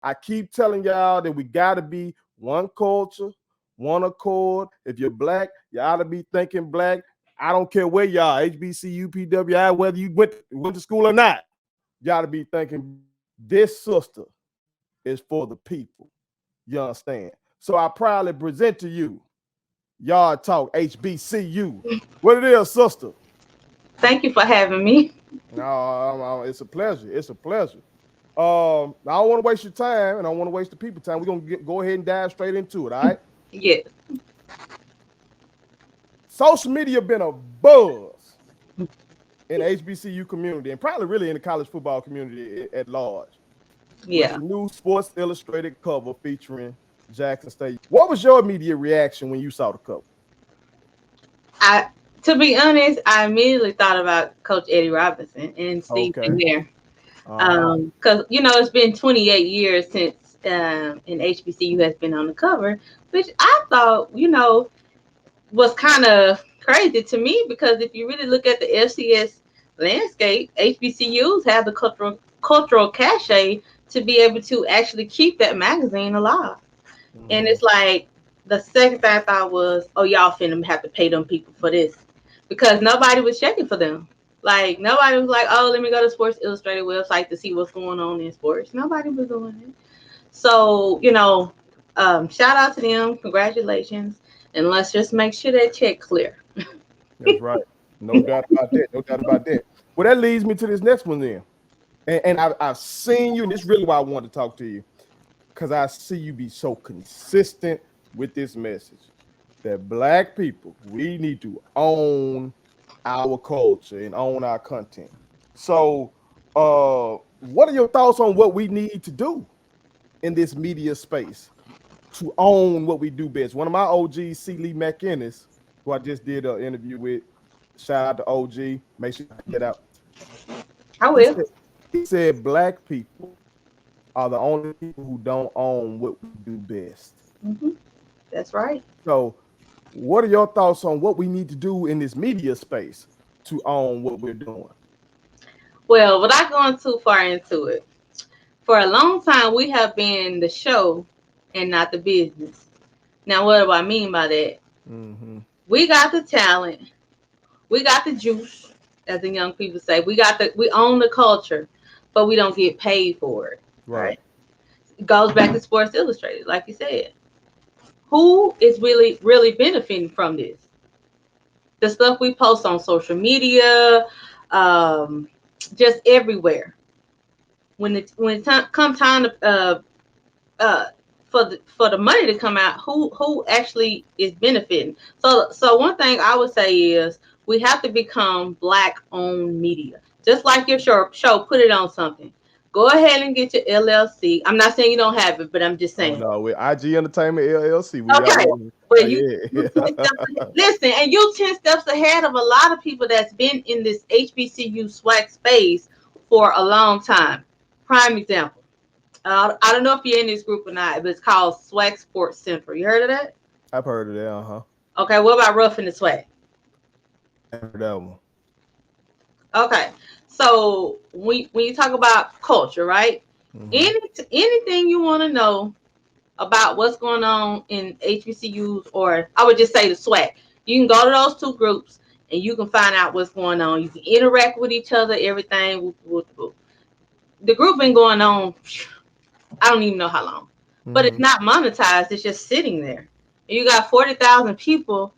I keep telling y'all that we gotta be one culture, one accord. If you're black, you ought to be thinking black. I don't care where y'all, HBCU, PWI, whether you went to school or not. You ought to be thinking this sister is for the people. You understand? So I proudly present to you Yard Talk HBCU. What it is, sister? Thank you for having me. No, it's a pleasure. It's a pleasure. I don't want to waste your time, and I don't want to waste the people's time. We're gonna go ahead and dive straight into it. All right. Yes. Social media been a buzz in the HBCU community, and probably really in the college football community at large. With Yeah. the new Sports Illustrated cover featuring Jackson State. What was your immediate reaction when you saw the cover? I to be honest, I immediately thought about Coach Eddie Robinson and Steve Okay. McNair. Uh-huh. Because it's been 28 years since an HBCU has been on the cover, which I thought was kind of crazy to me, because if you really look at the FCS landscape, HBCUs have the cultural cachet to be able to actually keep that magazine alive. And it's like, the second thing I thought was, oh, y'all finna have to pay them people for this, because nobody was checking for them. Like, nobody was like, oh, let me go to Sports Illustrated website to see what's going on in sports. Nobody was doing it. So, shout out to them. Congratulations. And let's just make sure that check clear. That's right. No doubt about that. No doubt about that. Well, that leads me to this next one then. And I've seen you, and this is really why I wanted to talk to you, because I see you be so consistent with this message that black people, we need to own our culture and own our content. So, what are your thoughts on what we need to do in this media space to own what we do best? One of my OGs, C. Lee McInnes, who I just did an interview with, shout out to OG, make sure you get out. I He will. said, he said black people are the only people who don't own what we do best. Hmm. That's right. So, what are your thoughts on what we need to do in this media space to own what we're doing? Well, without going too far into it, for a long time, we have been the show and not the business. Now, what do I mean by that? Mm-hmm. We got the talent, we got the juice, as the young people say. We own the culture, but we don't get paid for it. Right. Right? It goes back to Sports Illustrated, like you said. Who is really benefiting from this? The stuff we post on social media, um, just everywhere. When it come time to uh, for the money to come out, who actually is benefiting? So one thing I would say is, we have to become black owned media. Just like your show, put it on something. Go ahead and get your LLC. I'm not saying you don't have it, but I'm just Oh saying. no, with IG Entertainment LLC, we Okay, already. but you 10 Yeah. steps, listen, and you 10 steps ahead of a lot of people that's been in this HBCU SWAC space for a long time. Prime example. I don't know if you're in this group or not, but it's called SWAC Sports Central. You heard of that? I've heard of that. Uh-huh. Okay, what about Roughing the SWAC? I heard that one. Okay, so when you talk about culture, right? Mm-hmm. Anything you want to know about what's going on in HBCUs, or I would just say the SWAC, you can go to those two groups and you can find out what's going on. You can interact with each other, everything. The group been going on, I don't even know how long, but it's Mm-hmm. not monetized. It's just sitting there. And you got 40,000 people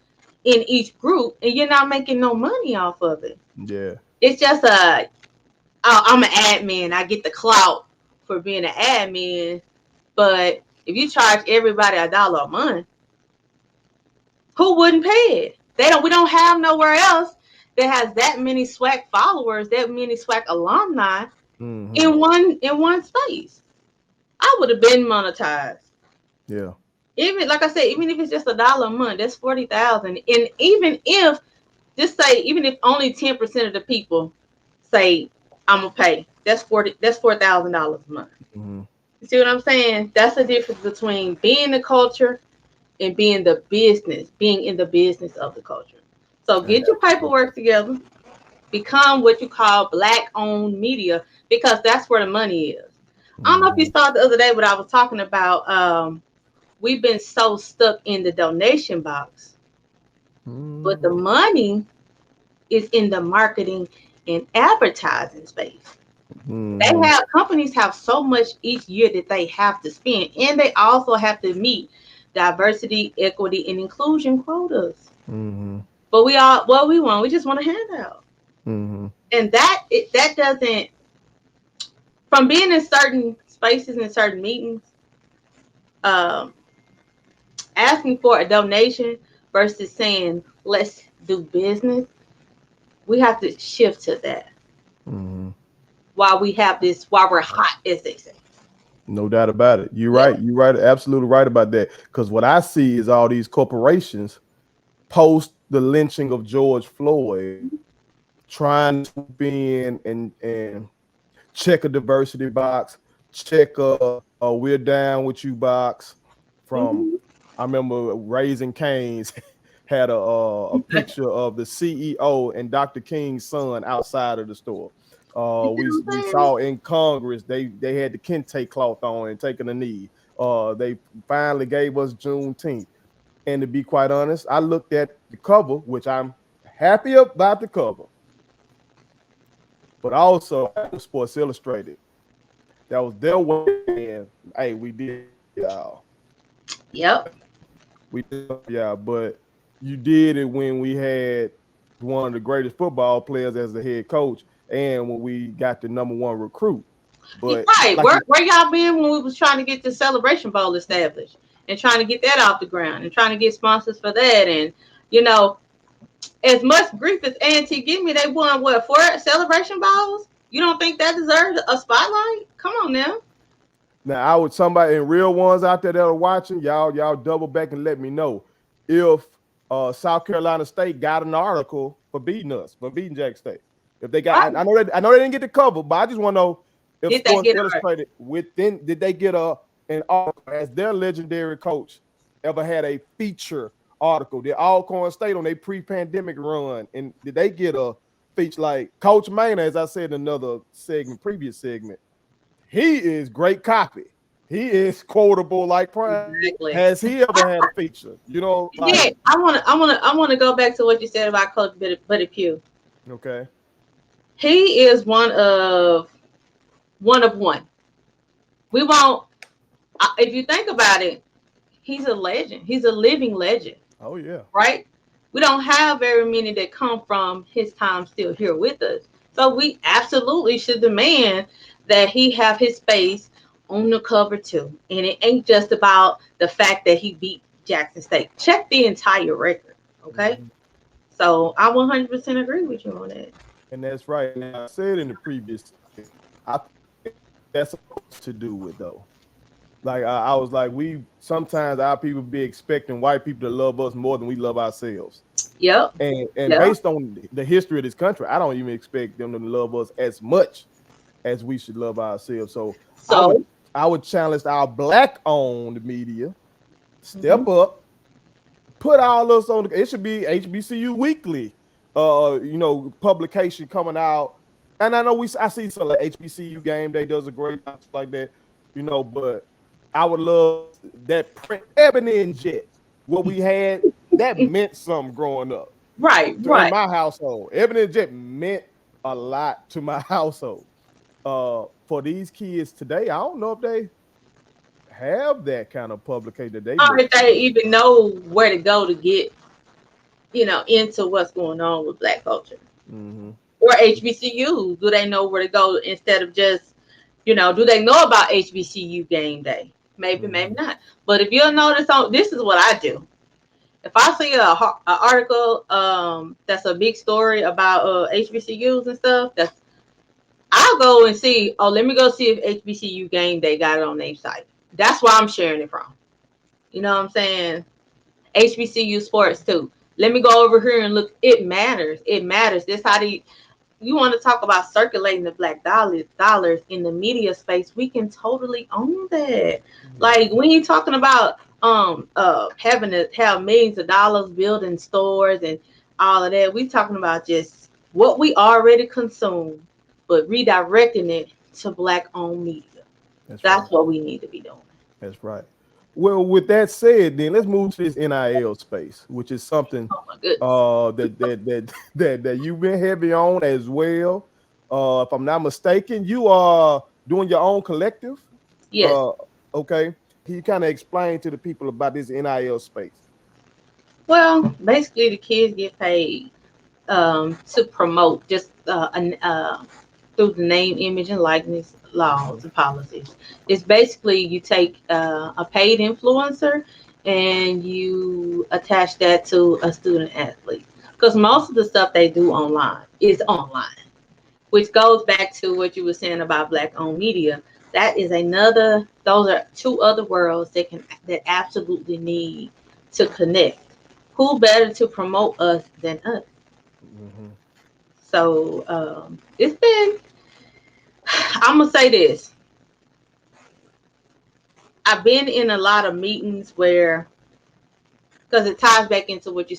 in each group, and you're not making no money off of it. Yeah. It's just I'm an admin. I get the clout for being an admin, but if you charge everybody $1 a month, who wouldn't pay it? We don't have nowhere else that has that many SWAC followers, that many SWAC alumni Mm-hmm. in one space. I would have been monetized. Yeah. Even like I said, even if it's just $1 a month, that's 40,000. And even if even if only 10% of the people say I'm gonna pay, that's $4,000 a month. Mm-hmm. You see what I'm saying? That's the difference between being the culture and being in the business of the culture. So get your paperwork together, become what you call black owned media, because that's where the money is. I don't know if you saw it the other day, but I was talking about we've been so stuck in the donation box, but the money is in the marketing and advertising space. They have companies have so much each year that they have to spend, and they also have to meet diversity, equity, and inclusion quotas. But we all what we want, we just want a handout, and that doesn't. From being in certain spaces and certain meetings, um, asking for a donation versus saying let's do business, we have to shift to that. While we have this, while we're hot, as they say. No doubt about it. You're Yeah. right. You're right. Absolutely right about that. Because what I see is all these corporations post the lynching of George Floyd, trying to swoop in and check a diversity box, check a we're down with you box. From Mhm. I remember Raising Cane's had a picture of the CEO and Dr. King's son outside of the store. You We know what I'm saying? saw in Congress they had the kente cloth on and taking a knee. They finally gave us Juneteenth. And to be quite honest, I looked at the cover, which I'm happy about the cover, but also Sports Illustrated. That was their way. And hey, we did y'all. Yep. We did yeah, but you did it when we had one of the greatest football players as the head coach, and when we got the number one recruit. But Right. like Where y'all been when we was trying to get the Celebration Bowl established and trying to get that off the ground and trying to get sponsors for that? And you know, as much grief as A&T give me, they won what, 4 Celebration Bowls? You don't think that deserves a spotlight? Come on now. now, I would somebody in real ones out there that are watching, y'all double back and let me know if South Carolina State got an article for beating us, for beating Jack State. If they got, Right. I know they didn't get the cover, but I just want to know if Did they Sports get it right? Illustrated within did they get an article as their legendary coach ever had a feature article? Did Alcorn State on their pre-pandemic run, and did they get a feature like Coach Maynard, as I said in another segment, previous segment? He is great copy. He is quotable like Prime. Exactly. Has he ever had a feature? You know, Yeah, like I wanna go back to what you said about Coach Buddy Pugh. okay, He is one of one. We won't. If you think about it, he's a legend. He's a living legend, oh yeah, right? We don't have very many that come from his time still here with us. So we absolutely should demand that he have his space on the cover too. And it ain't just about the fact that he beat Jackson State. Check the entire record, okay? So I 100% agree with you on that. and that's right. Now I said in the previous, I think that's to do with though. Like I was like, we sometimes our people be expecting white people to love us more than we love ourselves. Yep. And Yep. based on the history of this country, I don't even expect them to love us as much as we should love ourselves. So I would So, I would challenge our black owned media, mhm. step up, put all us on it should be HBCU weekly publication coming out. And I know I see some like HBCU game day does a great job like that, but I would love that print Ebony and Jet. What we had that meant something growing up Right, in right. my household. Ebony and Jet meant a lot to my household. For these kids today, I don't know if they have that kind of publication that they Or look if they for. even know where to go to get, into what's going on with black culture. Mm-hmm. Or HBCUs. Do they know where to go instead of just, do they know about HBCU game day? Maybe, maybe Mm-hmm. not. But if you'll notice, this is what I do. If I see a article that's a big story about HBCUs and stuff, I'll go and see. Oh, let me go see if HBCU game day got it on their site. That's where I'm sharing it from. You know what I'm saying? HBCU sports too. Let me go over here and look. It matters. It matters. This how you want to talk about circulating the black dollars in the media space. We can totally own that. Like when you're talking about having to have millions of dollars building stores and all of that, we talking about just what we already consume, but redirecting it to black owned media. That's right. That's what we need to be doing. That's right. Well, with that said, then let's move to this NIL space, which is something Oh my goodness. that you've been heavy on as well. If I'm not mistaken, you are doing your own collective. Yes. Uh, okay. Can you kind of explain to the people about this NIL space? Well, basically, the kids get paid to promote just through the name, image, and likeness laws Mhm. and policies. It's basically you take a paid influencer and you attach that to a student athlete. Because most of the stuff they do online is online, which goes back to what you were saying about black owned media. That is another, those are two other worlds that absolutely need to connect. Who better to promote us than us? Mhm. So it's been, I'm gonna say this. I've been in a lot of meetings where, because it ties back into what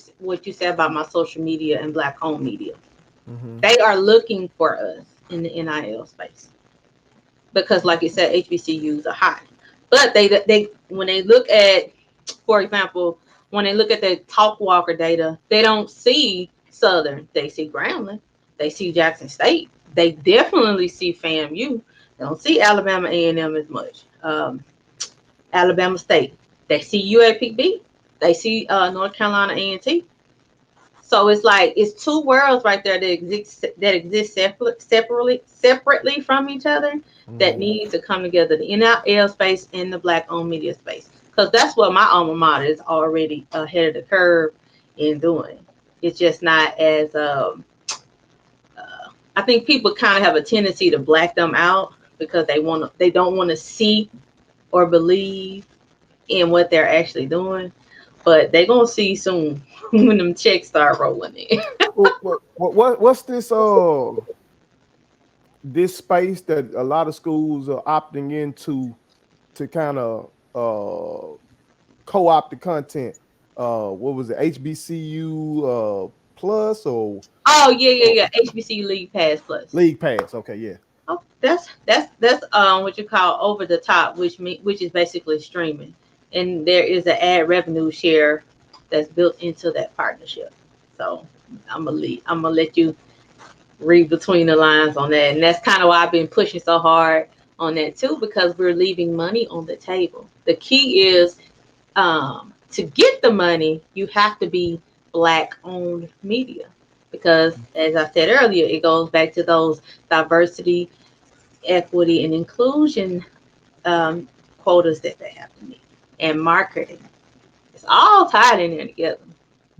you said about my social media and black home media. Mhm. They are looking for us in the NIL space because, like you said, HBCUs are high. But they when they look at, for example, when they look at the Talk Walker data, they don't see Southern. They see Grambling. They see Jackson State. They definitely see FAMU. They don't see Alabama A&M as much. Alabama State. They see UAPB. They see North Carolina A&T. So it's like it's two worlds right there that exist separately from each other that Mhm. need to come together. The NIL space and the black owned media space, because that's what my alma mater is already ahead of the curve in doing. It's just not as I think people kind of have a tendency to black them out because they don't want to see or believe in what they're actually doing, but they gonna see soon when them checks start rolling in. What's this space that a lot of schools are opting into to kind of co-opt the content? What was it? HBCU plus Oh yeah, yeah, or yeah. HBCU League Pass Plus. League Pass? Okay, yeah. Oh, that's what you call over the top, which is basically streaming, and there is an ad revenue share that's built into that partnership. So I'm gonna let you read between the lines on that, and that's kind of why I've been pushing so hard on that too, because we're leaving money on the table. The key is to get the money, you have to be black owned media. Because, as I said earlier, it goes back to those diversity, equity, and inclusion um, quotas that they have to meet, and marketing. It's all tied in there together.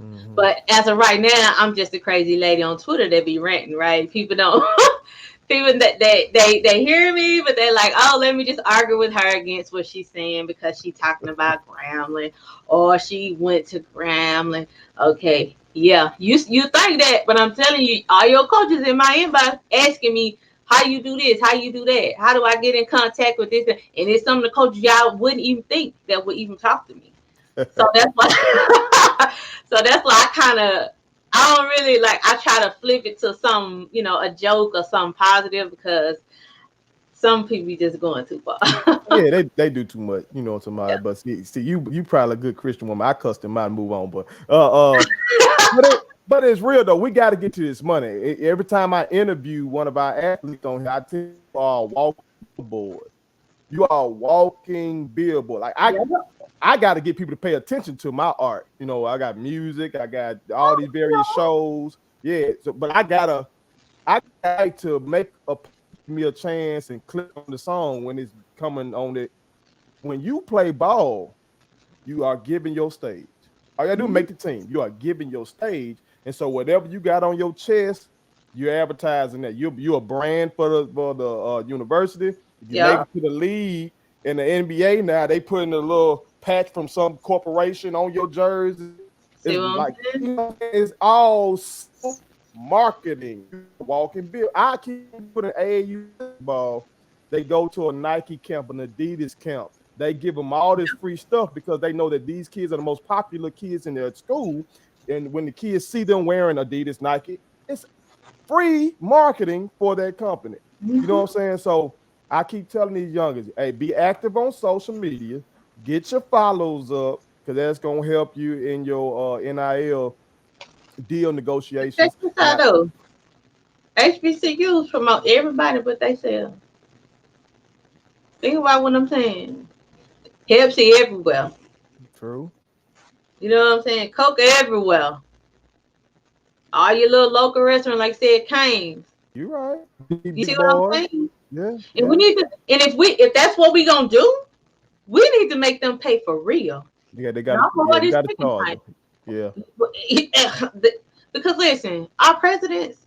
Hmm. But as of right now, I'm just a crazy lady on Twitter that be ranting, right? People don't people that they hear me, but they're like, oh, let me just argue with her against what she's saying because she's talking about Grambling or she went to Grambling. Okay, yeah, you think that, but I'm telling you, all your coaches in my inbox asking me how you do this, how you do that, how do I get in contact with this, and it's some of the coaches y'all wouldn't even think that would even talk to me. So that's why. So that's why I don't really like. I try to flip it to some a joke or something positive because some people be just going too far. Yeah, they do too much, you know, somebody. Yeah. But see, you probably a good Christian woman. I cussed him out and move on. But it's real though. We got to get to this money. Every time I interview one of our athletes on here, I tell you all walking billboard. You are a walking billboard. Like I got to get people to pay attention to my art. You know, I got music, I got all these various shows. Yeah, so but I like to make me a chance and click on the song when it's coming on it. When you play ball, you are giving your stage. All you gotta do is Mhm. make the team. You are giving your stage, and so whatever you got on your chest, you're advertising that you're a brand for the university. If you make Yeah. it to the league in the NBA now, they putting a little patch from some corporation on your jersey. See It's what I'm like saying? it's all marketing. Walking bill. I keep putting AAU ball. They go to a Nike camp, an Adidas camp. They give them all this free stuff because they know that these kids are the most popular kids in their school. And when the kids see them wearing Adidas, Nike, it's free marketing for that company. You know what Hmm. I'm saying? So I keep telling these youngers, hey, be active on social media, get your follows up, because that's gonna help you in your NIL deal Check negotiations. this And out though. HBCUs promote everybody but they sell. Think about what I'm saying. Pepsi everywhere. true, You know what I'm saying? Coke everywhere. All your little local restaurant, like I said, Cane's. you're right. You see Big what I'm boys, saying? yeah, And we yeah. need to, and if that's what we gonna do, we need to make them pay for real. Yeah, they got to. Not for Yeah, what they is got to chicken charge fight. them. Yeah. Because listen, our presidents,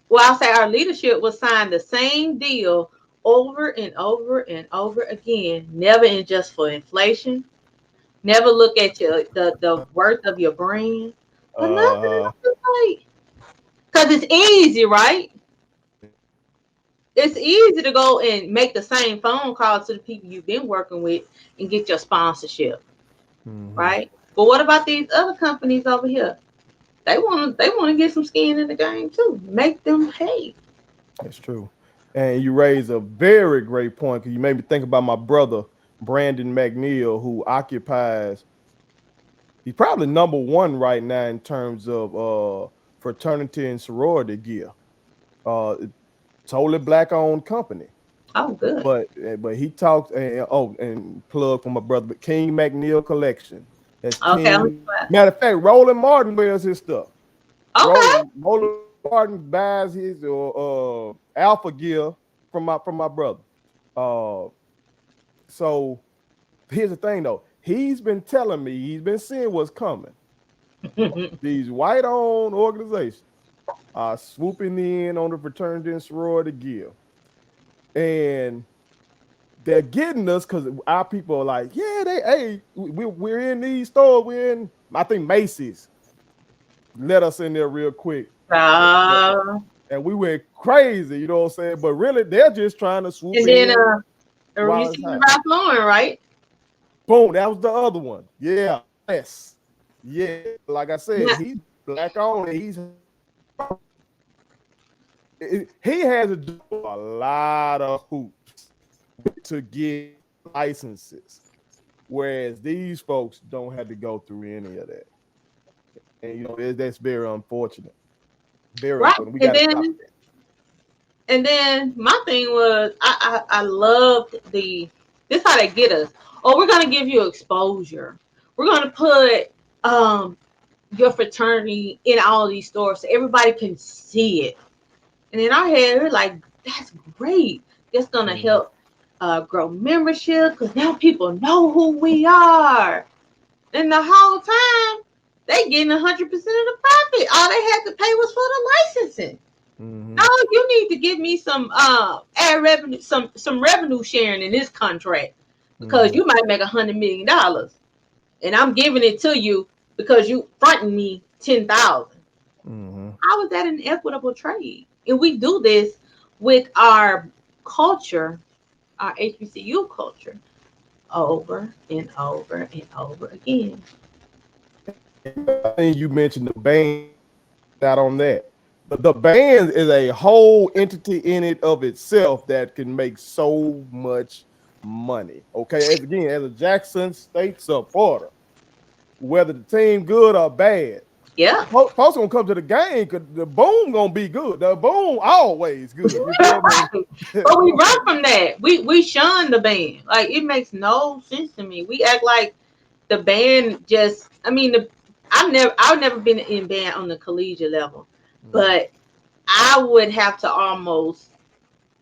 well, I'll say our leadership will sign the same deal over and over and over again, never adjust for inflation, never look at the worth of your brand, but nothing Uh, else. Like, because it's easy, right? It's easy to go and make the same phone call to the people you've been working with and get your sponsorship, mm-hmm. right? But what about these other companies over here? They want to get some skin in the game too. Make them pay. That's true. And you raise a very great point because you made me think about my brother Brandon McNeil, who occupies. He's probably number one right now in terms of fraternity and sorority gear. Uh, totally black owned company. Oh, good. But he talks and plug for my brother, but King McNeil Collection. That's Okay, King. Matter of fact, Roland Martin wears his stuff. okay. Roland Martin buys his Alpha gear from my brother. Uh, so here's the thing though. He's been telling me he's been seeing what's coming. These white-owned organizations are swooping in on the fraternity and sorority gear, and they're getting us because our people are like, yeah, we're in these stores. We're in, I think Macy's let us in there real quick. Uh, And we went crazy, you know what I'm saying? But really, they're just trying to swoop and then in you while it's see hot. Ralph Lauren, right? Boom, that was the other one. Yeah, yes. Yeah, like I said, Yeah. he's black on. He has to do a lot of hoops to get licenses, whereas these folks don't have to go through any of that. And that's very unfortunate. Very Right. unfortunate. We got to stop that. And then my thing was I loved this how they get us. Oh, we're gonna give you exposure. We're gonna put your fraternity in all these stores so everybody can see it. And in our head, we're like, that's great. It's gonna Mhm. help grow membership because now people know who we are. And the whole time they getting 100% of the profit. All they had to pay was for the licensing. No, Mhm. you need to give me some ad revenue, some revenue sharing in this contract because Mhm. you might make $100 million, and I'm giving it to you because you fronting me 10,000. Mhm. How is that an equitable trade? And we do this with our culture, our HBCU culture, over and over and over again. I think you mentioned the band out on that. The band is a whole entity in it of itself that can make so much money. Okay, as a Jackson State supporter, whether the team good or bad, Yeah. folks gonna come to the game because the boom gonna be good. The boom always good. You feel me? But we run from that. We shun the band. Like it makes no sense to me. We act like the band just. I mean, I've never been in band on the collegiate level, Mhm. but I would have to almost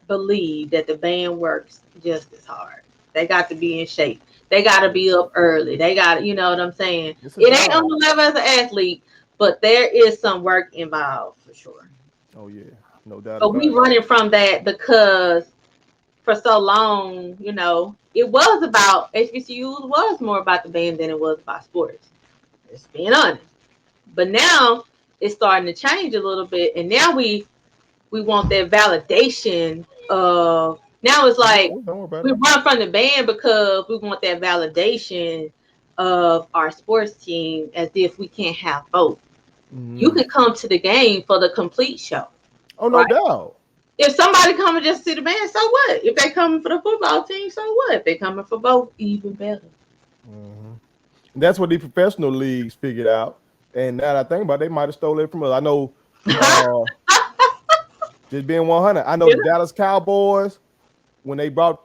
believe that the band works just as hard. They got to be in shape. They got to be up early. They got, you know what I'm saying? It's a It ain't on job. the level as an athlete, but there is some work involved for sure. Oh yeah, no doubt But we about it. running from that because for so long, it was about HBCUs was more about the band than it was about sports. Just being honest. But now it's starting to change a little bit, and now we want that validation of now it's like Don't worry about we it. run from the band because we want that validation of our sports team as if we can't have both. You Mhm. can come to the game for the complete show, Oh, no right? doubt. If somebody coming just to see the band, so what? If they coming for the football team, so what? If they coming for both, even better. Mhm. That's what the professional leagues figured out. And now that I think about it, they might have stolen it from us. I know, uh, just being 100, I know Yeah. the Dallas Cowboys, when they brought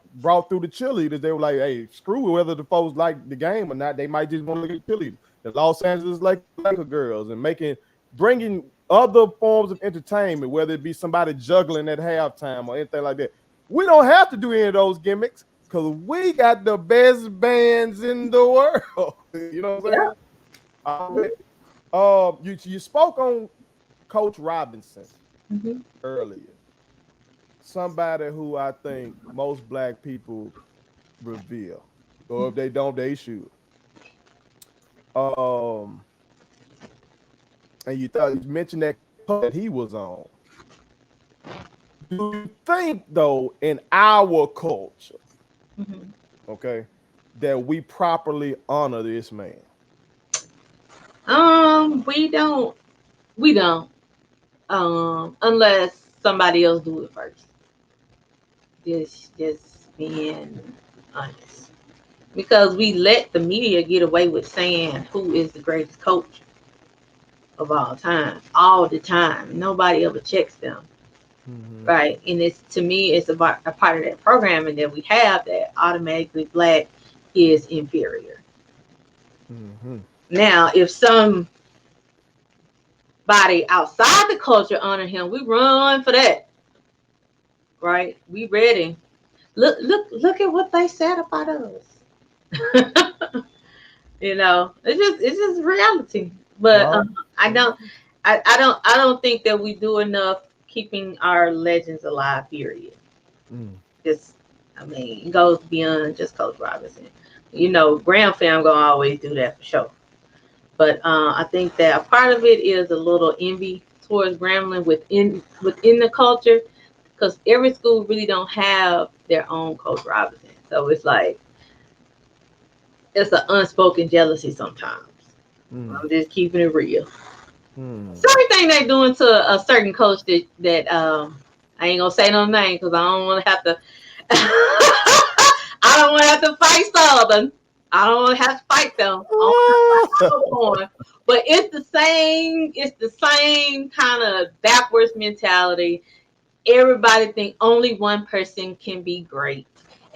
through the cheerleaders, they were like, hey, screw whether the folks like the game or not. They might just want to look at the cheerleaders. The Los Angeles Laker girls and bringing other forms of entertainment, whether it be somebody juggling at halftime or anything like that. We don't have to do any of those gimmicks because we got the best bands in the world. You know what I'm saying? You spoke on Coach Robinson Mhm. earlier. Somebody who I think most black people revere, or if they don't, they should. Um, and you mentioned that that he was on. Do you think though, in our culture, Mhm. okay, that we properly honor this man? We don't. We don't. Unless somebody else do it first. Just being honest. Because we let the media get away with saying who is the greatest coach of all the time. Nobody ever checks them, Mm-hmm. right? And it's to me, it's about a part of that programming that we have that automatically black is inferior. Mm-hmm. Now, if somebody outside the culture honor him, we run for that, right? We ready. Look at what they said about us. It's just reality. But No. I don't I don't think that we do enough keeping our legends alive. Period. Mm. Just I mean, it goes beyond just Coach Robinson. Graham fam gonna always do that for sure. But I think that a part of it is a little envy towards Grambling within the culture, because every school really don't have their own Coach Robinson. So it's like it's an unspoken jealousy sometimes. Mm. I'm just keeping it real. Mm. Same thing they doing to a certain coach that I ain't gonna say no name because I don't want to have to. I don't want to have to fight Southern. I don't want to have to fight them. I don't want to fight Alcorn. But it's the same. It's the same kind of backwards mentality. Everybody think only one person can be great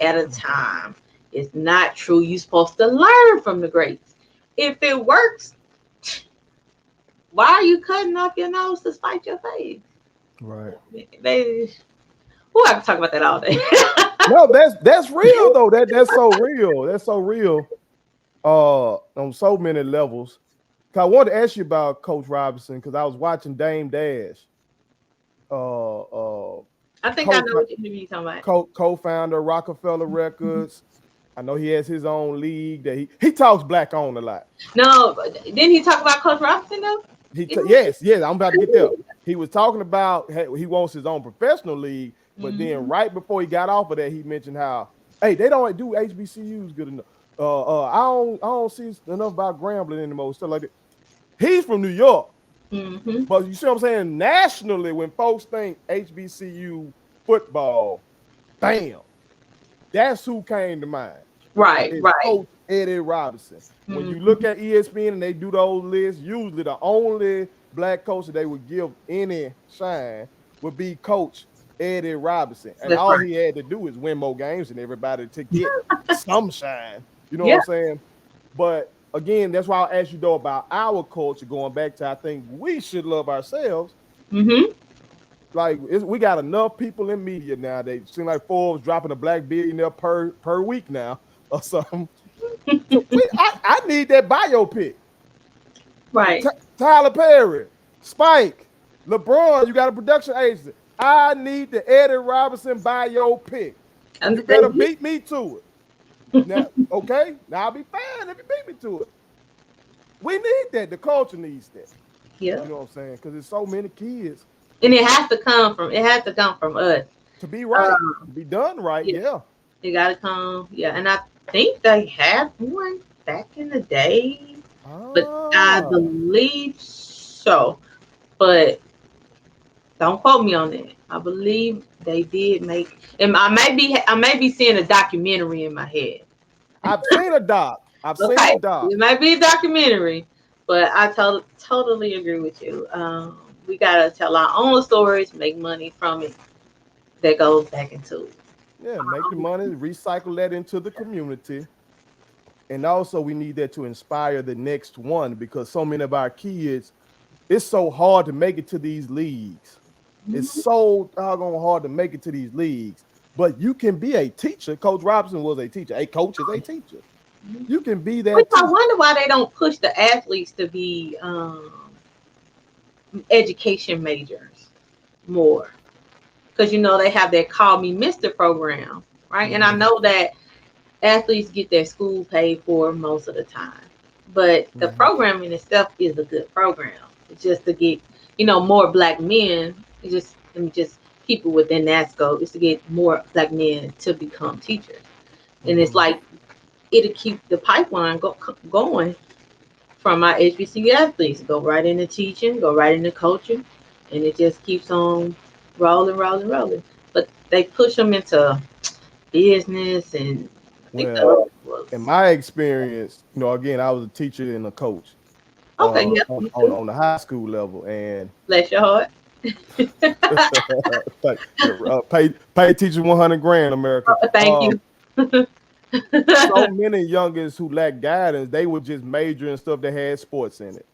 at a time. It's not true. You're supposed to learn from the greats. If it works, why are you cutting off your nose to spite your face? Right. They, I can talk about that all day. No, that's real though. That's so real. That's so real. On so many levels. 'Cause I wanted to ask you about Coach Robinson because I was watching Dame Dash, uh, I think I co know what you're talking about. co-founder of Rockefeller Records. I know he has his own league that he talks black on a lot. No, didn't he talk about Coach Robinson though? Yes, I'm about to get there. He was talking about he wants his own professional league, but then Mm-hmm. right before he got off of that, he mentioned how hey they don't do HBCUs good enough. I don't see enough about Grambling anymore, stuff like that. He's from New York, Mm-hmm. but you see what I'm saying? Nationally, when folks think HBCU football, bam, that's who came to mind. Right, Is right. Coach Eddie Robinson. When you look Mm-hmm. at ESPN and they do those lists, usually the only black coach that they would give any shine would be Coach Eddie Robinson. And That's all right. he had to do is win more games than everybody to get some shine. You know what Yeah. I'm saying? But again, that's why I asked you though about our culture, going back to I think we should love ourselves. Mm-hmm. Like we got enough people in media now. They seem like Forbes dropping a black billionaire per week now or something. So I need that biopic. Right. Tyler Perry, Spike, LeBron. You got a production agency. I need the Eddie Robinson biopic. And You better beat me to it. Now, okay. Now I'll be fine if you beat me to it. We need that. The culture needs that. yeah. You know what I'm saying? Because there's so many kids And it has to come from us. to be right, Um, to be done right. yeah, Yeah. it gotta come. Yeah, and I think they had one back in the day, but I Ah. believe so. But don't quote me on that. I believe they did make, and I may be seeing a documentary in my head. I've seen a doc. I've seen the Okay, doc. it might be a documentary, but I totally agree with you. We gotta tell our own stories, make money from it. That goes back into Yeah, make the money, recycle that into the community. And also we need that to inspire the next one because so many of our kids, it's so hard to make it to these leagues. It's Mhm. so doggone hard to make it to these leagues. But you can be a teacher. Coach Robinson was a teacher. A coach is a teacher. You can be Which that I teacher. wonder why they don't push the athletes to be education majors more, because they have that Call Me Mister program, right? And I Mm-hmm. know that athletes get their school paid for most of the time, but the Mm-hmm. program in itself is a good program. It's just to get more black men. It's just let me just keep it within that scope. Is to get more black men to become teachers, and it's Mm-hmm. like it'll keep the pipeline going from my HBCU athletes. Go right into teaching, go right into coaching, and it just keeps on rolling, rolling, rolling. But they push them into business, and I think the Well, other was in my experience, again, I was a teacher and a coach okay. Yeah, on, me on too. on the high school level, and Bless your heart. pay teachers 100 grand, America. Thank you. So many youngins who lack guidance, they would just major in stuff that had sports in it.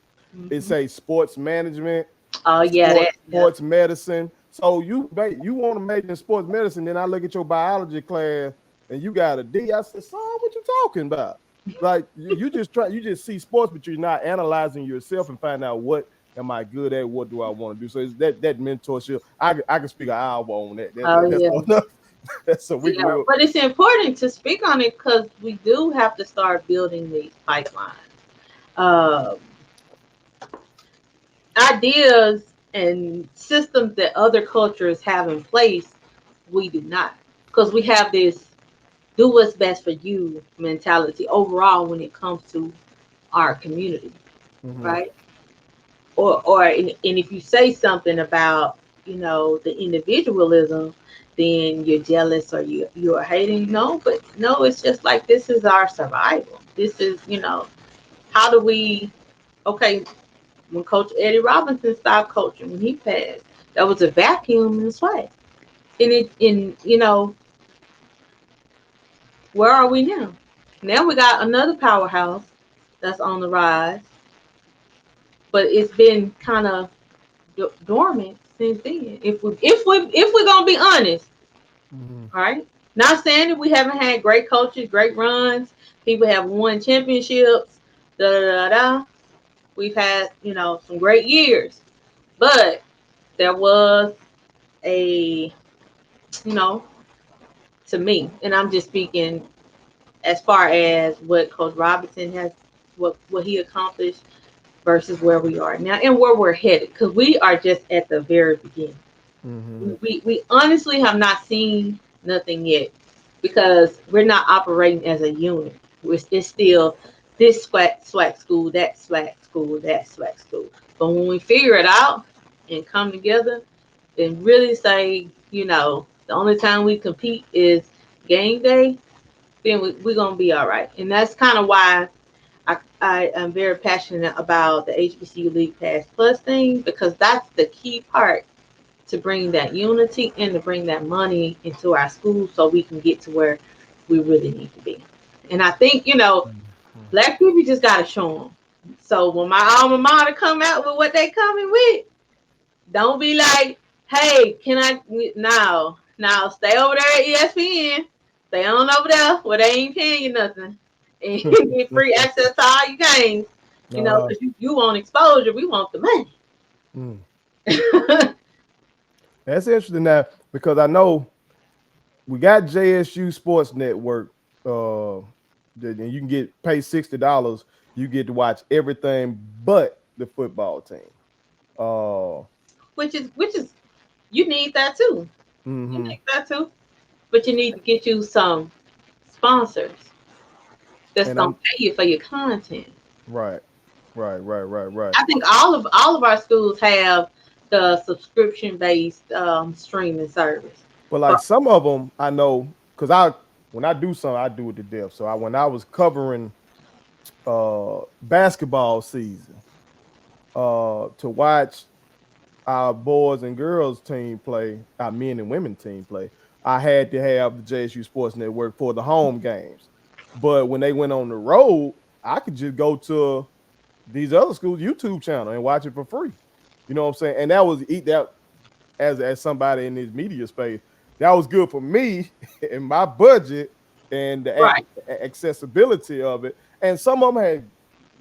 It Mhm. say sports management, Oh yeah, sports that yeah. sports medicine. So you want to major in sports medicine, then I look at your biology class and you got a D. I said, son, what you talking about? Like you just see sports, but you're not analyzing yourself and find out what am I good at, what do I want to do. So it's that mentorship. I can speak an hour on that. Oh That's yeah. enough. So Yeah, we'll but it's important to speak on it because we do have to start building these pipelines. Um, Ideas and systems that other cultures have in place, we do not. Because we have this do what's best for you mentality overall when it comes to our community, mm-hmm. right? And if you say something about, the individualism, then you're jealous or you're hating. No, but no, it's just like this is our survival. This is, how do we, okay, when Coach Eddie Robinson stopped coaching when he passed, that was a vacuum in the swag. Where are we now? Now we got another powerhouse that's on the rise, but it's been kind of dormant since then. If we're gonna be honest, Mm-hmm. all right. Not saying that we haven't had great coaches, great runs. People have won championships. Da da da da. We've had some great years, but there was a you know to me, and I'm just speaking as far as what Coach Robinson has, what he accomplished versus where we are now and where we're headed, because we are just at the very beginning. Mm-hmm. We honestly have not seen nothing yet because we're not operating as a unit. It's still this SWAC school, that SWAC school, that SWAC school. But when we figure it out and come together and really say, the only time we compete is game day, then we're going to be all right. And that's kind of why I am very passionate about the HBCU League Pass Plus thing, because that's the key part to bring that unity and to bring that money into our schools so we can get to where we really need to be. And I think, Mm-hmm. black people just got to show them. So when my alma mater come out with what they coming with, don't be like, hey, can I now stay over there at ESPN, stay on over there where they ain't paying you nothing and get free access to all your games, uh, because you want exposure, we want the money. mm. That's interesting now because I know we got JSU Sports Network. And you can pay $60. You get to watch everything but the football team. Uh, which is you need that too. You mm-hmm. need that too. But you need to get you some sponsors that's And gonna I'm pay you for your content. right, right. I think all of our schools have the subscription based streaming service. But For like some of them, I know because I when I do something, I do it to death. So when I was covering basketball season, to watch our boys and girls team play, our men and women team play, I had to have the JSU Sports Network for the home games. But when they went on the road, I could just go to these other schools' YouTube channel and watch it for free. You know what I'm saying? And that was eat that as somebody in this media space, that was good for me and my budget and the right, accessibility of it. And some of them had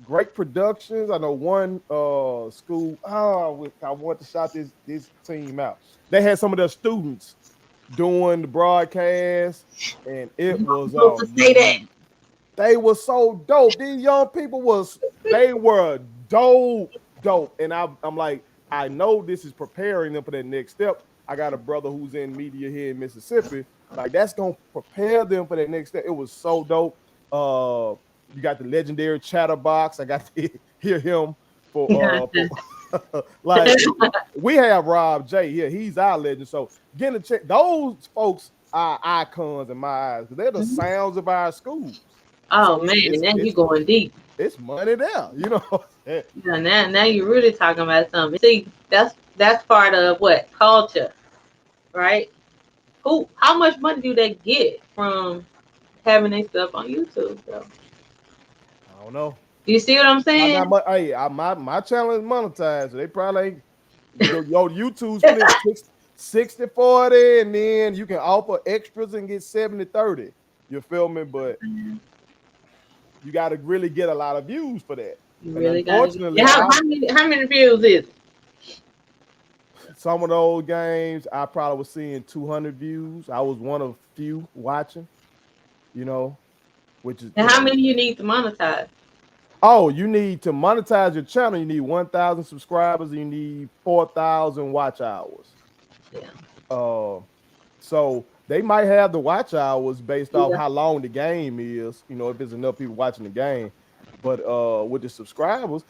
great productions. I know one school. Oh, I want to shout this team out. They had some of their students doing the broadcast, and it you was supposed to say that. they were so dope. These young people they were dope. And I'm like, I know this is preparing them for that next step. I got a brother who's in media here in Mississippi. Like that's gonna prepare them for that next step. It was so dope. You got the legendary Chatterbox. I got to hear him for like we have Rob J here. He's our legend. So getting a check, those folks are icons in my eyes because they're the sounds of our schools. Oh So man, now you going deep. it's money there, you know. Yeah, now you're really talking about something. See, that's part of what culture, right? How much money do they get from having their stuff on YouTube, though? I don't know. Do you see what I'm I got saying? hey, my channel is monetized, so they probably ain't yo YouTube split 60-40, and then you can offer extras and get 70-30. You feel me? But you got to really get a lot of views for that. You And really got to. unfortunately, Yeah, how many views is it? some of those games I probably was seeing 200 views. I was one of few watching, you know, which is And how many you need to monetize? Oh, you need to monetize your channel. You need 1,000 subscribers. And you need 4,000 watch hours. Yeah. So they might have the watch hours based off Yeah. how long the game is. You know, if there's enough people watching the game. But with the subscribers,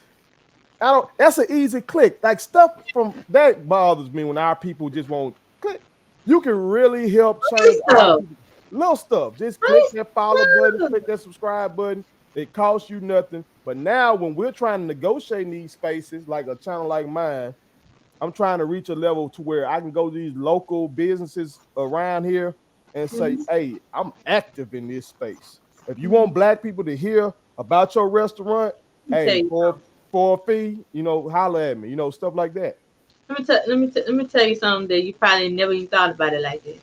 I don't. That's an easy click. Like stuff from that bothers me when our people just won't click. You can really help change our So, people. Little stuff. Just click that follow button, click that subscribe button. It costs you nothing. But now when we're trying to negotiate in these spaces, like a channel like mine, I'm trying to reach a level to where I can go to these local businesses around here and say, hey, I'm active in this space. If you want black people to hear about your restaurant, hey, for a fee, you know, holler at me, you know, stuff like that. let me tell you something that you probably never even thought about it like this.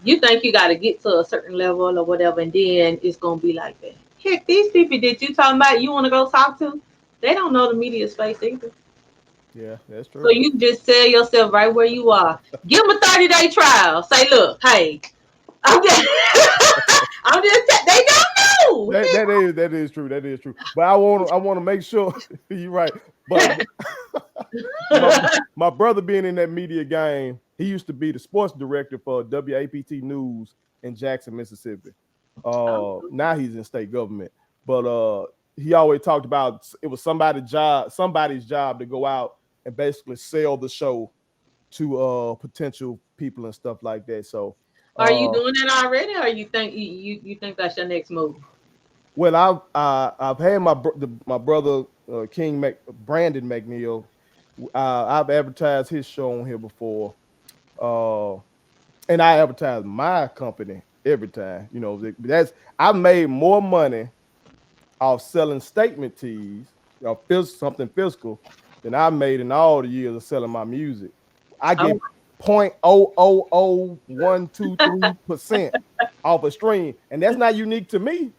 You think you got to get to a certain level or whatever, and then it's gonna be like that. Heck, these people that you talking about, you want to go talk to, they don't know the media space either. Yeah, that's So true. you can just sell yourself right where you are. Give them a 30-day trial. Say, look, hey, I'm just, they don't know. That is true. That is true. But I want to make sure you're right. But my brother being in that media game, he used to be the sports director for WAPT News in Jackson, Mississippi. Now he's in state government. But he always talked about it was somebody's job to go out and basically sell the show to potential people and stuff like that. So Are you doing it already, or you think you think that's your next move? well, I've had my brother Brandon McNeil. I've advertised his show on here before, and I advertise my company every time. You know, I've made more money off selling statement tees or something physical than I made in all the years of selling my music. I get Oh, 0.00123% off a stream, and that's not unique to me.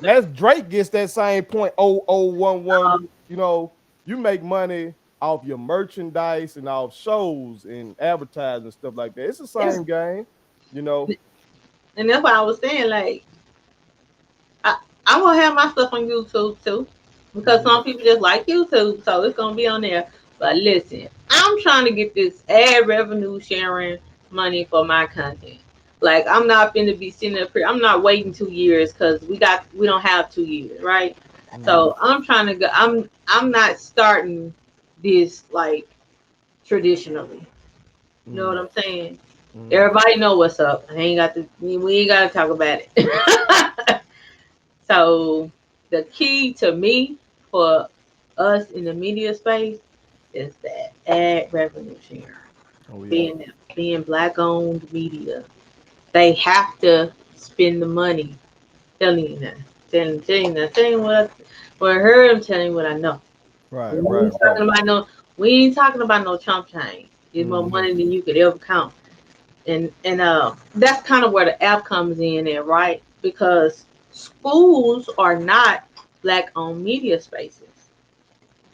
That's Drake gets that same 0.0011. You know, you make money off your merchandise and off shows and advertising and stuff like that. It's the same game, you know. and that's why I was saying, like, I'm gonna have my stuff on YouTube too, because some people just like YouTube, so it's gonna be on there. But listen, I'm trying to get this ad revenue sharing money for my content. Like, I'm not gonna be sitting up here. I'm not waiting 2 years because we don't have 2 years, right? So I'm trying to go. I'm not starting this like traditionally. You know what Mm, I'm saying? mm, Everybody know what's up. We ain't got to talk about it. So the key to me for us in the media space is that ad revenue sharing. oh yeah. Being black owned media, they have to spend the money. Telling you that, telling you what I heard. I'm telling you what I know. Right, We right, ain't right. talking about no. We ain't talking about no chump change. It's more Mm-hmm. money than you could ever count, and that's kind of where the app comes in there, right? Because schools are not black owned media spaces.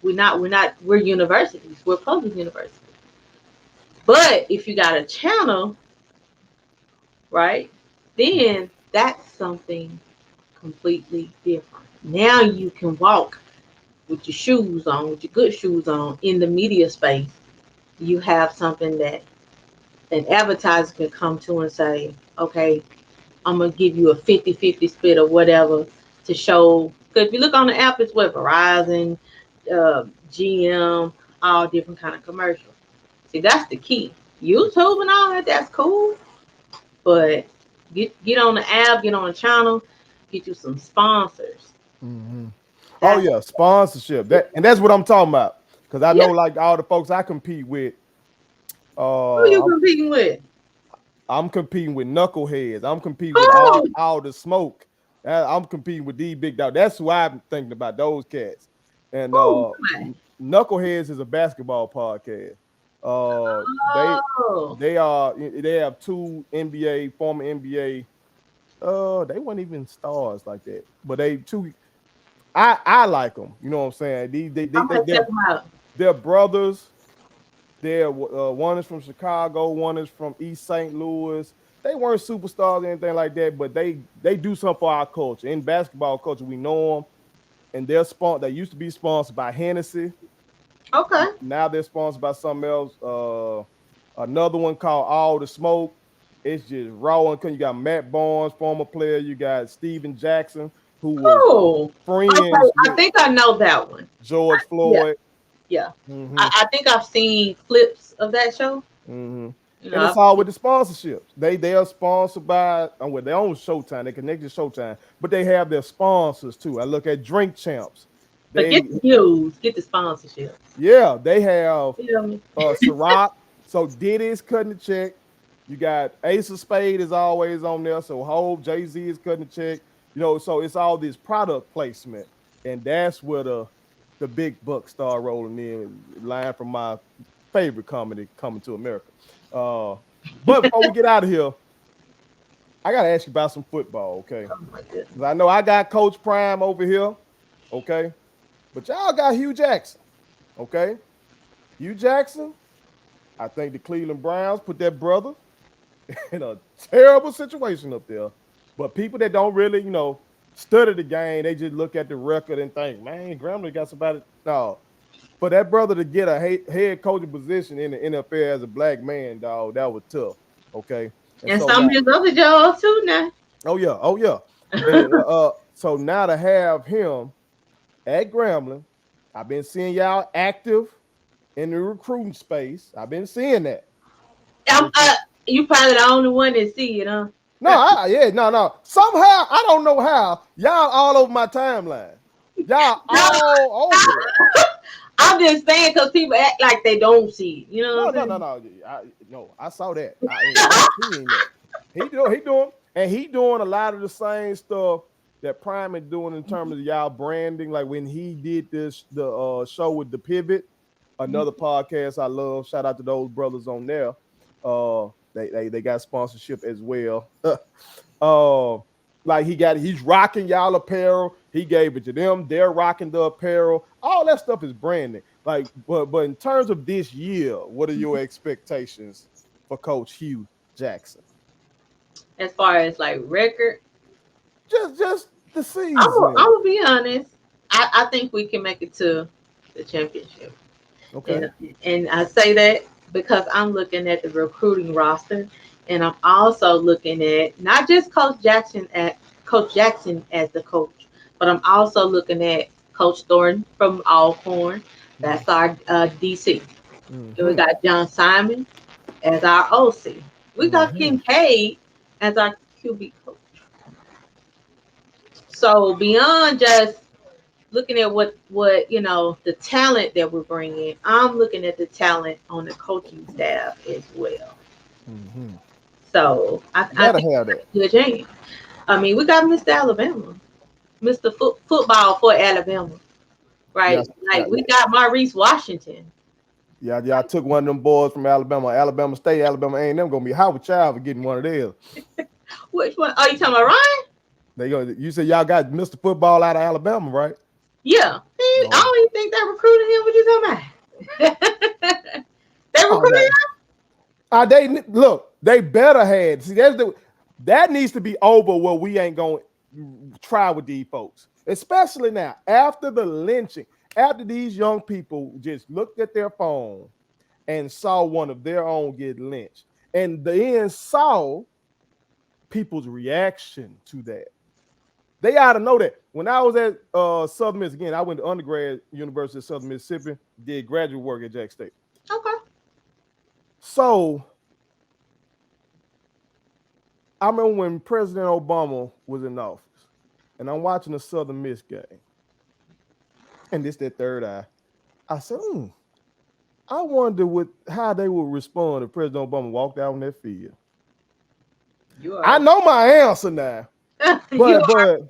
We're universities. We're public universities. But if you got a channel, right, then that's something completely different. Now you can walk with your shoes on, with your good shoes on in the media space. You have something that an advertiser can come to and say, okay, I'm going to give you a 50-50 split or whatever to show. Because if you look on the app, it's what Verizon, GM, all different kind of commercials. See, that's the key. YouTube and all that, that's cool. But get on the app, get on the channel, get you some sponsors. Mm-hmm. Oh That's yeah, sponsorship. That's what I'm talking about. Because I yeah. know like all the folks I compete with, Who you I'm competing with? I'm competing with knuckleheads. I'm competing with Oh, all the smoke. I'm competing with these big dogs. That's why I'm thinking about those cats. And oh, Knuckleheads is a basketball podcast. They oh. they have two NBA former NBA. They weren't even stars like that, but they two. I like them. You know what I'm saying? I'm gonna check them out. they're brothers. They're one is from Chicago, one is from East St. Louis. They weren't superstars or anything like that, but they do something for our culture. In basketball culture, we know them, and they used to be sponsored by Hennessy. Okay. Now they're sponsored by something else. Another one called All the Smoke. It's just raw and you got Matt Barnes, former player. You got Steven Jackson, who was Oh, okay. friends I with think I know that one. George Yeah, Floyd. yeah. Mm-hmm. I think I've seen clips of that show. Mm-hmm. You know, And it's all with the sponsorships. They are sponsored by well, they own Showtime. They connected to Showtime, but they have their sponsors too. I look at Drink Champs. but get They the views, get the sponsorship. yeah, they have You know me? Ciroc. So Diddy's cutting the check. You got Ace of Spade is always on there. So Hove, Jay-Z is cutting the check. You know, so it's all this product placement. And that's where the big bucks start rolling in. Line from my favorite comedy, Coming to America. Uh, but before we get out of here, I gotta ask you about some football, okay? Oh my goodness. Because I know I got Coach Prime over here, okay? But y'all got Hugh Jackson, okay? Hugh Jackson, I think the Cleveland Browns put that brother in a terrible situation up there. But people that don't really, study the game, they just look at the record and think, man, Grambling got somebody. No. For that brother to get a head coaching position in the NFL as a black man, dog, that was tough. Okay. And And so some now, of his other jobs too now. oh yeah. And so now to have him at Grambling, I've been seeing y'all active in the recruiting space. I've been seeing that. I'm, you probably the only one that see it, huh? No, no. Somehow I don't know how y'all all over my timeline. Y'all No, all over it. I'm just saying because people act like they don't see it. You know No, what no, I'm no, saying? no. No, I saw that. I'm seeing that. He doing a lot of the same stuff that Prime is doing in terms of y'all branding. Like when he did the show with the Pivot, another podcast I love. Shout out to those brothers on there. They got sponsorship as well. Uh, like he's rocking y'all apparel. He gave it to them. They're rocking the apparel. All that stuff is branding. Like, but in terms of this year, what are your expectations for Coach Hugh Jackson? As far as like record, Just the I'm season. gonna be honest. I think we can make it to the championship, Okay. and I say that because I'm looking at the recruiting roster, and I'm also looking at not just Coach Jackson as the coach, but I'm also looking at Coach Thornton from Alcorn. Mm-hmm. That's our DC. And we got John Simon as our OC. We got Kincaid as our QB coach. So beyond just looking at what the talent that we're bringing, I'm looking at the talent on the coaching staff as well. So I Gotta think have that. good change. I mean, we got Mr. Alabama, Mr. Football for Alabama, Yeah, right? yeah, Like we got Maurice Washington. yeah, yeah. I took one of them boys from Alabama, Alabama State, Alabama A&M. Gonna be Howard Child for getting one of theirs. Which one? Oh, you talking about Ryan? They go. You said y'all got Mr. Football out of Alabama, right? Yeah. I Oh, don't even think they recruited him. What you talking about? They oh recruited that. him? They look. They better had. See, that needs to be over. What we ain't gonna try with these folks, especially now after the lynching. After these young people just looked at their phone and saw one of their own get lynched, and then saw people's reaction to that. They ought to know that. When I was at Southern Miss, again, I went to undergrad University of Southern Mississippi, did graduate work at Jack State. Okay. So I remember when President Obama was in office, and I'm watching the Southern Miss game, and this that third eye. I said, I wonder how they would respond if President Obama walked out on that field. I know my answer now, but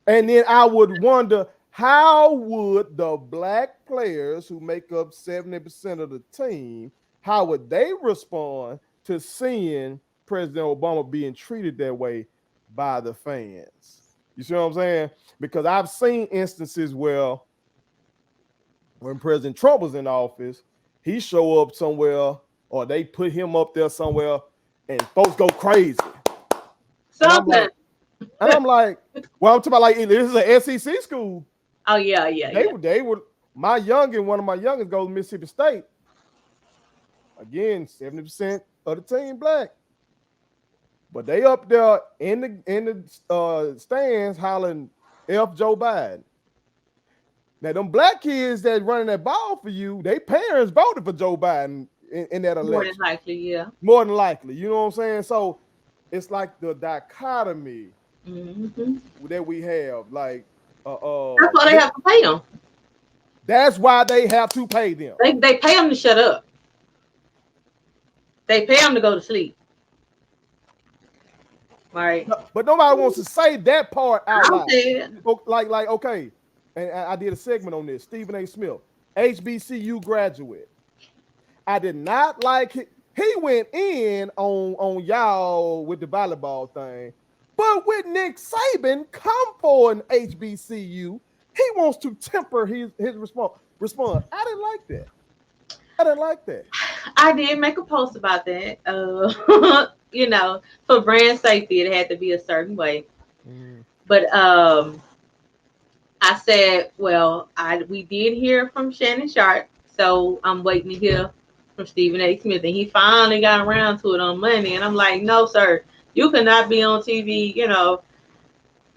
and then I would wonder how would the black players who make up 70% of the team, how would they respond to seeing President Obama being treated that way by the fans? You see what I'm saying? Because I've seen instances where when President Trump was in office, he show up somewhere or they put him up there somewhere and folks go crazy. Something. And I'm like, well, I'm talking about like this is an SEC school. Oh yeah. They were one of my youngest goes to Mississippi State. Again, 70% of the team black. But they up there in the stands hollering F Joe Biden. Now, them black kids that running that ball for you, their parents voted for Joe Biden in that election. More than likely, yeah. More than likely. You know what I'm saying? So it's like the dichotomy that we have. Like, that's why they have to pay them. That's why they have to pay them. They pay them to shut up. They pay them to go to sleep. Right. But nobody wants to say that part out loud. Like, okay. And I did a segment on this. Stephen A. Smith, HBCU graduate. I did not like it. He went in on y'all with the volleyball thing. But with Nick Saban come for an HBCU, he wants to temper his response. I didn't like that. I did make a post about that. For brand safety, it had to be a certain way. But I said, well, we did hear from Shannon Sharp, so I'm waiting to hear from Stephen A. Smith, and he finally got around to it on Monday, and I'm like, no, sir, you cannot be on TV,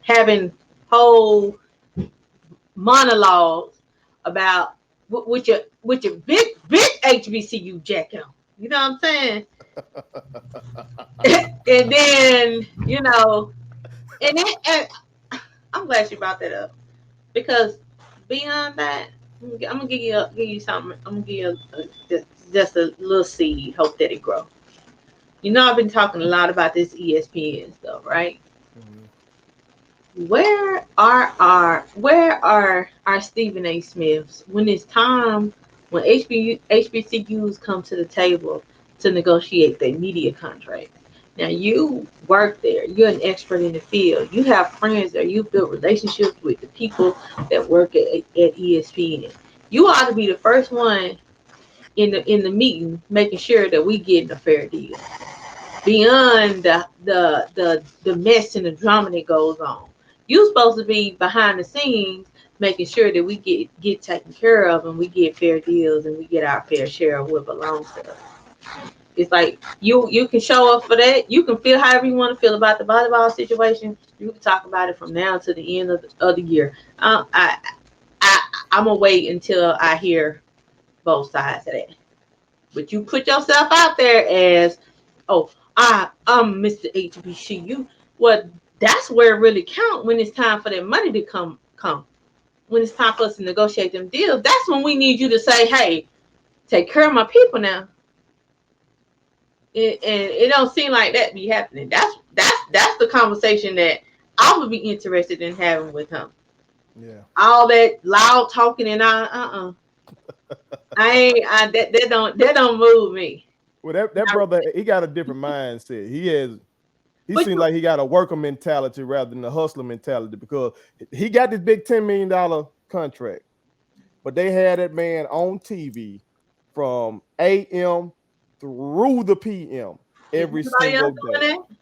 having whole monologues about with your big HBCU jacket on. You know what I'm saying? And then, and I'm glad you brought that up. Because beyond that, I'm gonna give you something. I'm gonna give you just a little seed. Hope that it grows. I've been talking a lot about this ESPN stuff, right? Where are our Stephen A. Smiths when it's time when HBCUs come to the table to negotiate their media contract? Now, you work there. You're an expert in the field. You have friends there. You build relationships with the people that work at ESPN. You ought to be the first one in the meeting, making sure that we get a fair deal. Beyond the mess and the drama that goes on, you're supposed to be behind the scenes, making sure that we get taken care of and we get fair deals and we get our fair share of what belongs to us. It's like you can show up for that. You can feel however you want to feel about the volleyball situation. You can talk about it from now to the end of the year. I'm gonna wait until I hear both sides of that. But you put yourself out there as, oh, I'm Mr. HBCU. Well, that's where it really counts when it's time for that money to come. When it's time for us to negotiate them deals, that's when we need you to say, hey, take care of my people now. And it don't seem like that be happening. That's the conversation that I would be interested in having with him. Yeah. All that loud talking and I ain't that don't move me. Well, that brother, he got a different mindset. He But seems like he got a worker mentality rather than a hustler mentality because he got this big $10 million contract, but they had that man on TV from AM through the PM is every anybody else single doing day. that?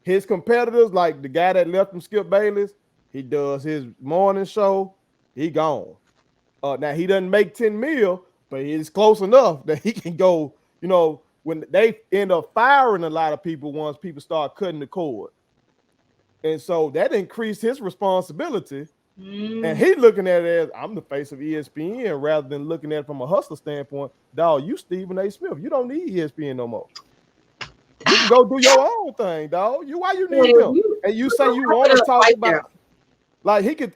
His competitors, like the guy that left him, Skip Bayless, he does his morning show. He gone. Now he doesn't make 10 mil, but he's close enough that he can go. When they end up firing a lot of people once people start cutting the cord, and so that increased his responsibility. And Mm. he looking at it as I'm the face of ESPN rather than looking at it from a hustler standpoint. Dog, you Stephen A. Smith. You don't need ESPN no more. You can go do your own thing, dog. Why you Man, need them? you And you say you wrap want it to up talk right about there. like he could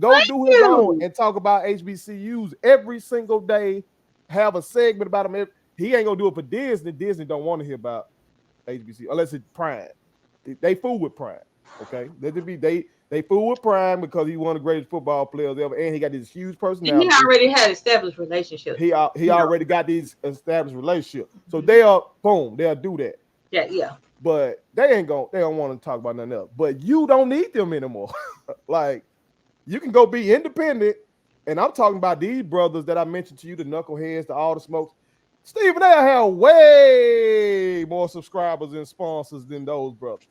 go Thank do his own you. and talk about HBCUs every single day, have a segment about them. He ain't gonna do it for Disney. Disney don't want to hear about HBCU unless it's Prime. They fool with Prime. Okay, they fool with Prime because he's one of the greatest football players ever, and he got this huge And he personality. already had established relationships. He You know. already got these established relationships, so Mhm. they'll do that. Yeah. But they don't want to talk about nothing else. But you don't need them anymore. Like you can go be independent. And I'm talking about these brothers that I mentioned to you, the knuckleheads, the all the smokes. Stephen A. have way more subscribers and sponsors than those brothers.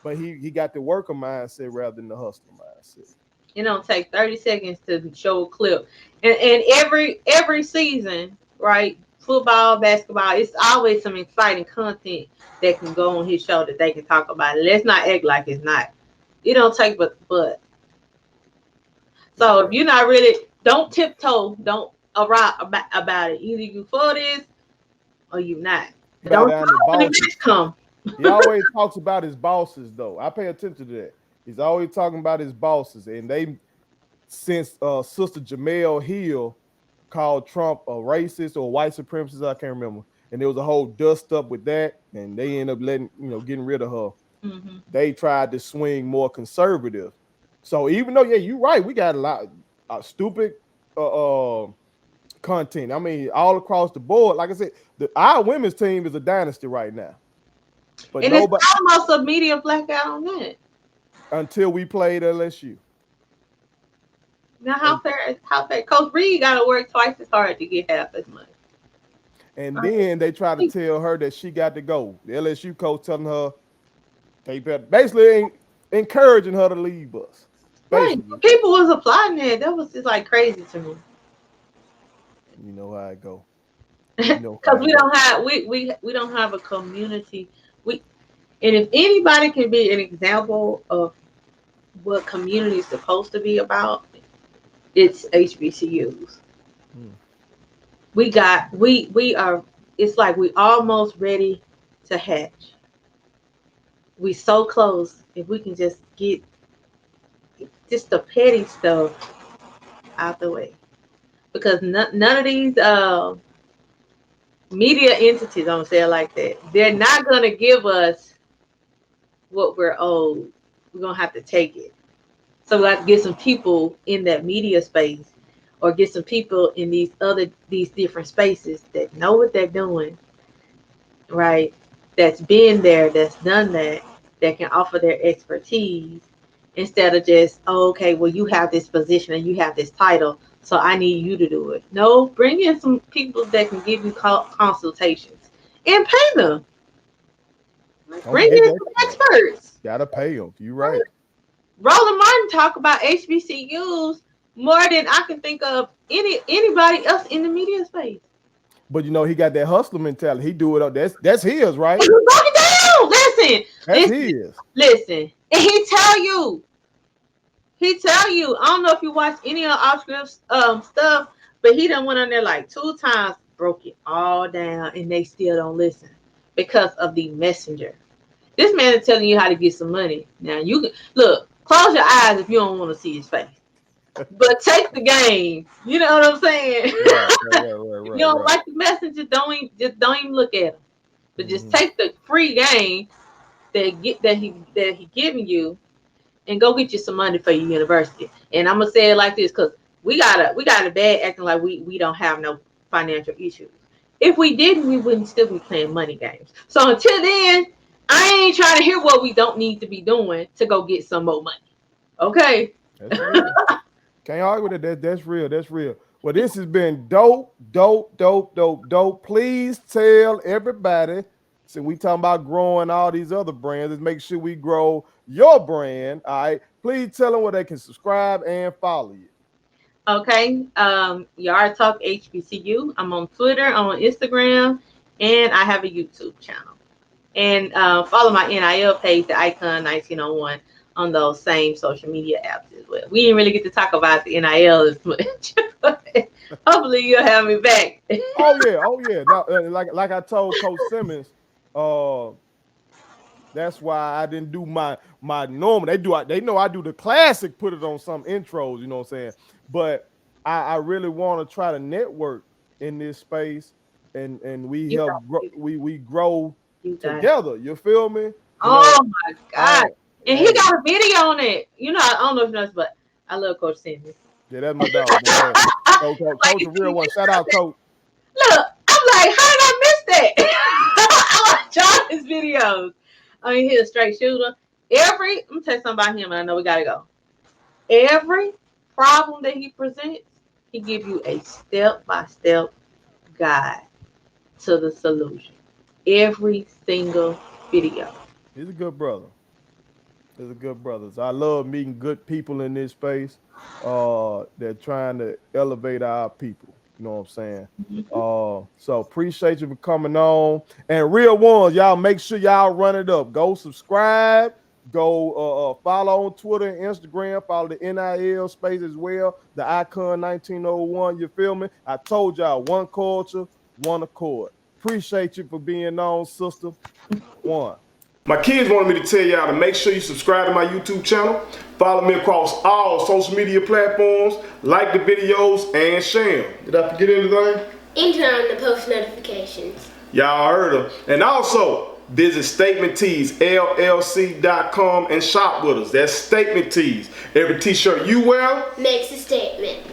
But he got the worker mindset rather than the hustler mindset. It don't take 30 seconds to show a clip. And every season, right? Football, basketball, it's always some exciting content that can go on his show that they can talk about. Let's not act like it's not. It don't take but. So if Yeah. you're not really, don't tiptoe, don't arrive about it. Either you for this or you not. Bow Don't down to talk when the bosses. match come. He always talks about his bosses, though. I pay attention to that. He's always talking about his bosses. And they since Sister Jamel Hill called Trump a racist or white supremacist, I can't remember. And there was a whole dust up with that, and they ended up getting rid of her. Mm-hmm. They tried to swing more conservative. So even though, yeah, you're right, we got a lot of stupid content. I mean, all across the board. Like I said, our women's team is a dynasty right now. But And it's nobody almost a media blackout on that. until we played LSU. Now, And how fair? Coach Reed got to work twice as hard to get half as much. and then they try to tell her that she got to go. The LSU coach telling her they better basically encouraging her to leave us. Right. Basically, People was applauding that. That was just like crazy to me. you know how it go. You know how Because it go. we don't have a community. We and if anybody can be an example of what community is supposed to be about, it's HBCUs. Hmm. We are. It's like we almost ready to hatch. We so close. If we can just get just the petty stuff out the way, because none of these media entities, I'm gonna say it like that, they're not gonna give us what we're owed. We're gonna have to take it. So we have to get some people in that media space, or get some people in these different spaces that know what they're doing, right? That's been there, that's done that can offer their expertise instead of just, oh, okay, well, you have this position and you have this title, so I need you to do it. No, bring in some people that can give you consultations and pay them. Don't Bring forget in that some part. experts. Gotta pay them. You Right? right. Roland Martin talk about HBCUs more than I can think of anybody else in the media space. But he got that hustler mentality. He do it up. That's his, right? Break it down. Listen, That's his. listen. And he tell you. I don't know if you watched any of Oscar's stuff, but he done went on there like 2 times broke it all down, and they still don't listen because of the messenger. This man is telling you how to get some money. Now you can look, close your eyes if you don't want to see his face. But take the game. You know what I'm saying? If you don't like the messenger, don't even look at him. But just take the free game that he giving you and go get you some money for your university. And I'm gonna say it like this, because we got a bad acting like we don't have no financial issues. If we didn't, we wouldn't still be playing money games. So until then, I ain't trying to hear what we don't need to be doing to go get some more money. Okay. That's real. Can't argue with it. That's real. That's real. Well, this has been dope. Please tell everybody, since we talking about growing all these other brands, let's make sure we grow your brand. All right. Please tell them where they can subscribe and follow you. Okay. Yard Talk HBCU. I'm on Twitter, I'm on Instagram, and I have a YouTube channel. And follow my NIL page, the Icon 1901, on those same social media apps as well. We didn't really get to talk about the NIL as much, but hopefully you'll have me back. Oh yeah. Now, like I told Coach Simmons, that's why I didn't do my normal. They know I do the classic, put it on some intros, you know what I'm saying? But I really want to try to network in this space, and we help we grow together. You feel me? My God. And he got a video on it. You know, I don't know if you know this, but I love Coach Simmons. Yeah, that's my dog. Coach a real one. Shout out, Coach. Look, I'm like, how did I miss that? I watch all his videos. I mean, he's a straight shooter. I'm gonna tell you something about him, and I know we gotta go. Every problem that he presents, he gives you a step-by-step guide to the solution. Every single video. He's a good brother. He's a good brother. So I love meeting good people in this space. They're trying to elevate our people. You know what I'm saying? So appreciate you for coming on. And real ones, y'all make sure y'all run it up. Go subscribe. Go follow on Twitter and Instagram. Follow the NIL space as well. The Icon 1901. You feel me? I told y'all, one culture, one accord. Appreciate you for being on, sister. One. My kids wanted me to tell y'all to make sure you subscribe to my YouTube channel. Follow me across all social media platforms. Like the videos and share them. Did I forget anything? And turn on the post notifications. Y'all heard them. And also, visit Statement Tees, LLC.com and shop with us. That's Statement Tees. Every t-shirt you wear makes a statement.